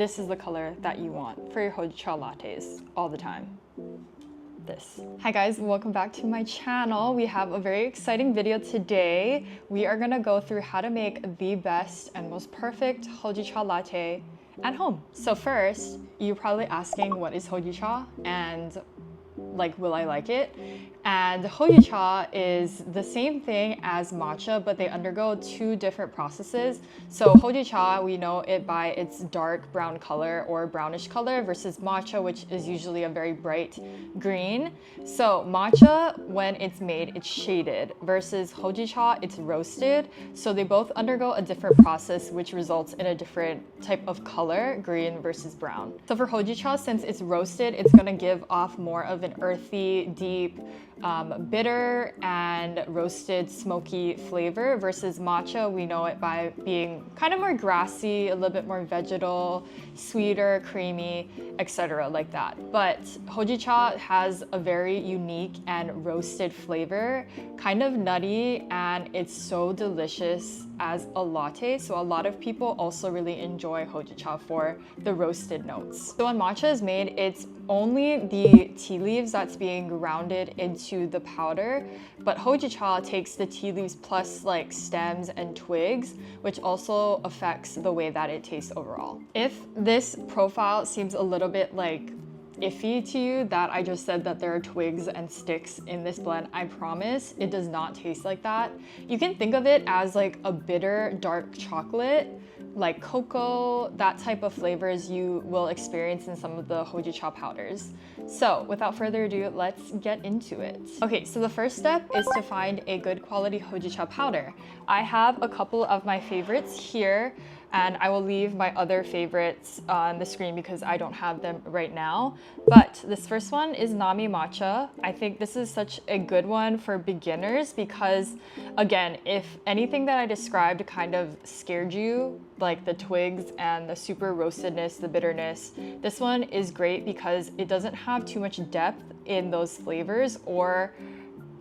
this is the color that you want for your hojicha lattes all the time. This. Hi guys, welcome back to my channel. We have a very exciting video today. We are gonna go through how to make the best and most perfect hojicha latte at home. So first, you're probably asking what is hojicha and like, will I like it? And hojicha is the same thing as matcha, but they undergo two different processes. So hojicha, we know it by its dark brown color or brownish color versus matcha, which is usually a very bright green. So matcha, when it's made, it's shaded versus hojicha, it's roasted. So they both undergo a different process, which results in a different type of color, green versus brown. So for hojicha, since it's roasted, it's gonna give off more of an earthy, deep, bitter and roasted smoky flavor versus matcha, we know it by being kind of more grassy, a little bit more vegetal, sweeter, creamy, etc. like that. But hojicha has a very unique and roasted flavor, kind of nutty, and it's so delicious as a latte. So a lot of people also really enjoy hojicha for the roasted notes. So when matcha is made, it's only the tea leaves that's being grounded into the powder, but hojicha takes the tea leaves plus like stems and twigs, which also affects the way that it tastes overall. If this profile seems a little bit like iffy to you, that I just said that there are twigs and sticks in this blend, I promise it does not taste like that. You can think of it as like a bitter dark chocolate, like cocoa, that type of flavors you will experience in some of the hojicha powders. So without further ado, let's get into it. Okay, so the first step is to find a good quality hojicha powder. I have a couple of my favorites here, and I will leave my other favorites on the screen because I don't have them right now. But this first one is Nami Matcha. I think this is such a good one for beginners because, again, if anything that I described kind of scared you, like the twigs and the super roastedness, the bitterness, this one is great because it doesn't have too much depth in those flavors or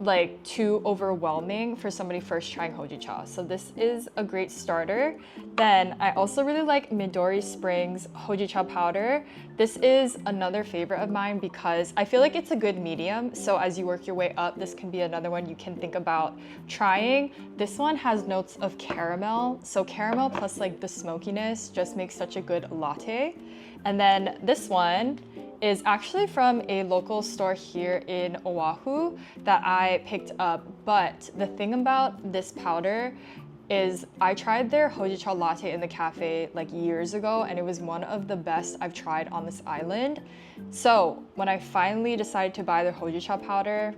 like too overwhelming for somebody first trying hojicha. So this is a great starter. Then I also really like Midori Springs hojicha powder. This is another favorite of mine because I feel like it's a good medium. So as you work your way up, this can be another one you can think about trying. This one has notes of caramel. So caramel plus like the smokiness just makes such a good latte. And then this one is actually from a local store here in Oahu that I picked up. But the thing about this powder is I tried their hojicha latte in the cafe like years ago, and it was one of the best I've tried on this island. So when I finally decided to buy their hojicha powder,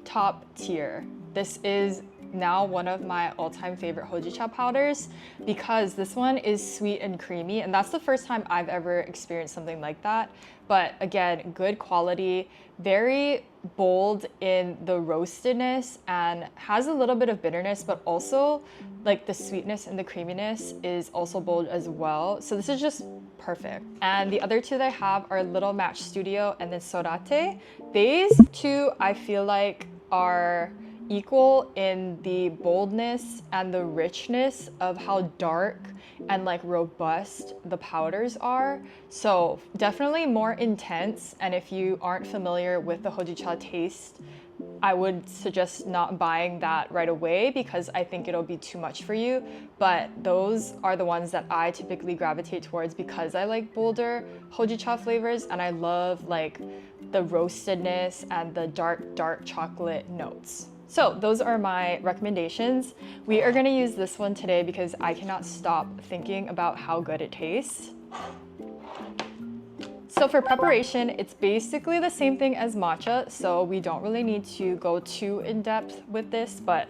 top tier. This is now one of my all-time favorite hojicha powders because this one is sweet and creamy, and that's the first time I've ever experienced something like that. But again, good quality, very bold in the roastedness and has a little bit of bitterness, but also like the sweetness and the creaminess is also bold as well. So this is just perfect. And the other two that I have are Little Match Studio and then Sorate. These two I feel like are equal in the boldness and the richness of how dark and like robust the powders are. So definitely more intense, and if you aren't familiar with the hojicha taste, I would suggest not buying that right away because I think it'll be too much for you. But those are the ones that I typically gravitate towards because I like bolder hojicha flavors and I love like the roastedness and the dark chocolate notes. So those are my recommendations. We are gonna use this one today because I cannot stop thinking about how good it tastes. So for preparation, it's basically the same thing as matcha, so we don't really need to go too in depth with this, but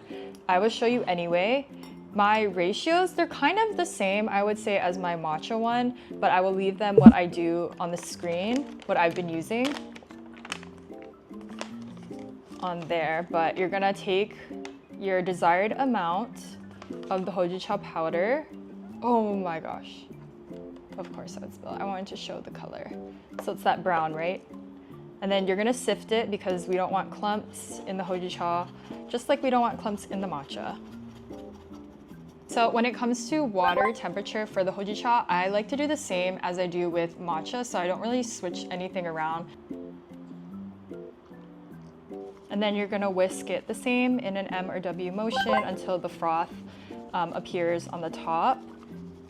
I will show you anyway. My ratios, they're kind of the same, I would say, as my matcha one, but I will leave them what I do on the screen, what I've been using on there. But you're gonna take your desired amount of the hojicha powder. Oh my gosh. Of course I would spill. I wanted to show the color. So it's that brown, right? And then you're gonna sift it because we don't want clumps in the hojicha, just like we don't want clumps in the matcha. So when it comes to water temperature for the hojicha, I like to do the same as I do with matcha, so I don't really switch anything around. And then you're gonna whisk it the same in an M or W motion until the froth appears on the top.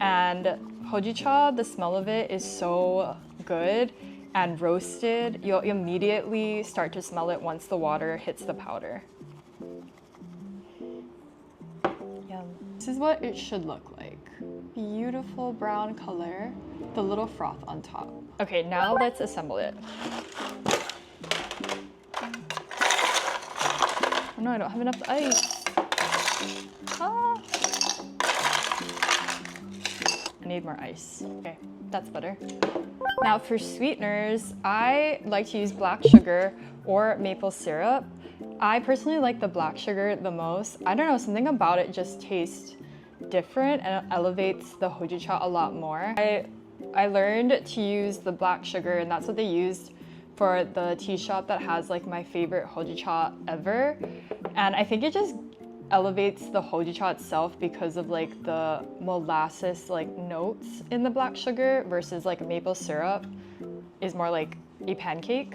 And hojicha, the smell of it is so good and roasted. You'll immediately start to smell it once the water hits the powder. Yum. This is what it should look like. Beautiful brown color, the little froth on top. Okay, now let's assemble it. Oh no, I don't have enough ice. Ah. I need more ice. Okay, that's better. Now for sweeteners, I like to use black sugar or maple syrup. I personally like the black sugar the most. I don't know, something about it just tastes different and it elevates the hojicha a lot more. I learned to use the black sugar, and that's what they used for the tea shop that has like my favorite hojicha ever. And I think it just elevates the hojicha itself because of like the molasses like notes in the black sugar versus like maple syrup is more like a pancake.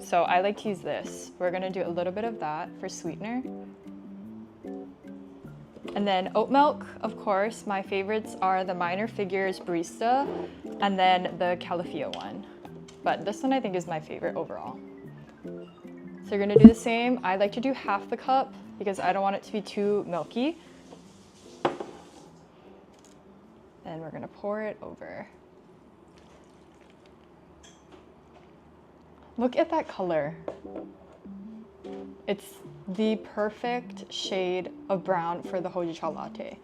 So I like to use this. We're gonna do a little bit of that for sweetener. And then oat milk, of course. My favorites are the Minor Figures Barista and then the Califia one. But this one I think is my favorite overall. So you're gonna do the same. I like to do half the cup because I don't want it to be too milky. And we're gonna pour it over. Look at that color. It's the perfect shade of brown for the hojicha latte.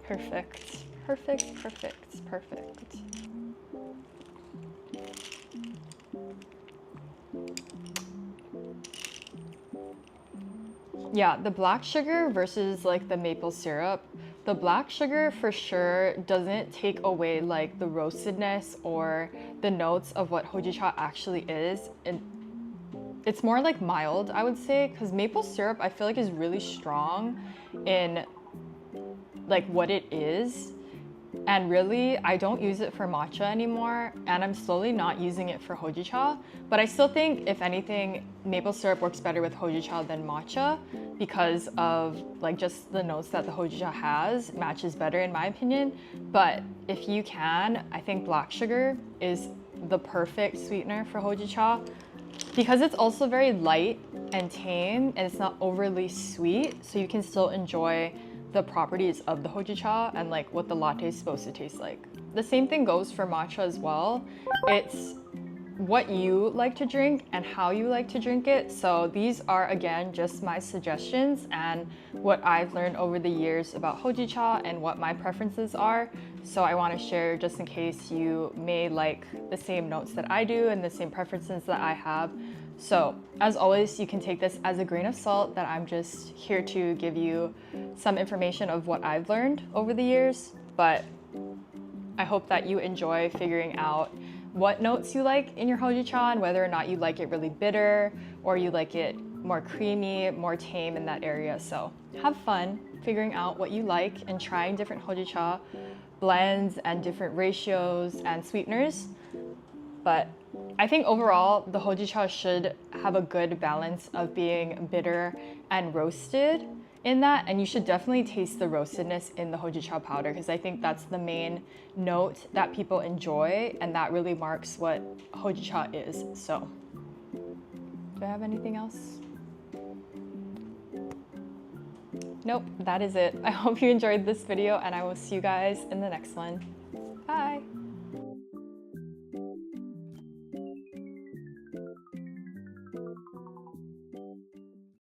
Perfect, perfect, perfect, perfect. Yeah, the black sugar versus like the maple syrup. The black sugar for sure doesn't take away like the roastedness or the notes of what hojicha actually is. And it's more like mild, I would say, because maple syrup I feel like is really strong in like what it is. And really, I don't use it for matcha anymore, and I'm slowly not using it for hojicha. But I still think, if anything, maple syrup works better with hojicha than matcha because of like just the notes that the hojicha has matches better in my opinion. But if you can, I think black sugar is the perfect sweetener for hojicha because it's also very light and tame and it's not overly sweet, so you can still enjoy the properties of the hojicha and like what the latte is supposed to taste like. The same thing goes for matcha as well. It's what you like to drink and how you like to drink it. So these are again just my suggestions and what I've learned over the years about hojicha and what my preferences are. So I want to share just in case you may like the same notes that I do and the same preferences that I have. So as always, you can take this as a grain of salt that I'm just here to give you some information of what I've learned over the years, but I hope that you enjoy figuring out what notes you like in your hojicha and whether or not you like it really bitter or you like it more creamy, more tame in that area. So have fun figuring out what you like and trying different hojicha blends and different ratios and sweeteners. But I think overall, the hojicha should have a good balance of being bitter and roasted in that, and you should definitely taste the roastedness in the hojicha powder because I think that's the main note that people enjoy, and that really marks what hojicha is. So, do I have anything else? Nope, that is it. I hope you enjoyed this video, and I will see you guys in the next one.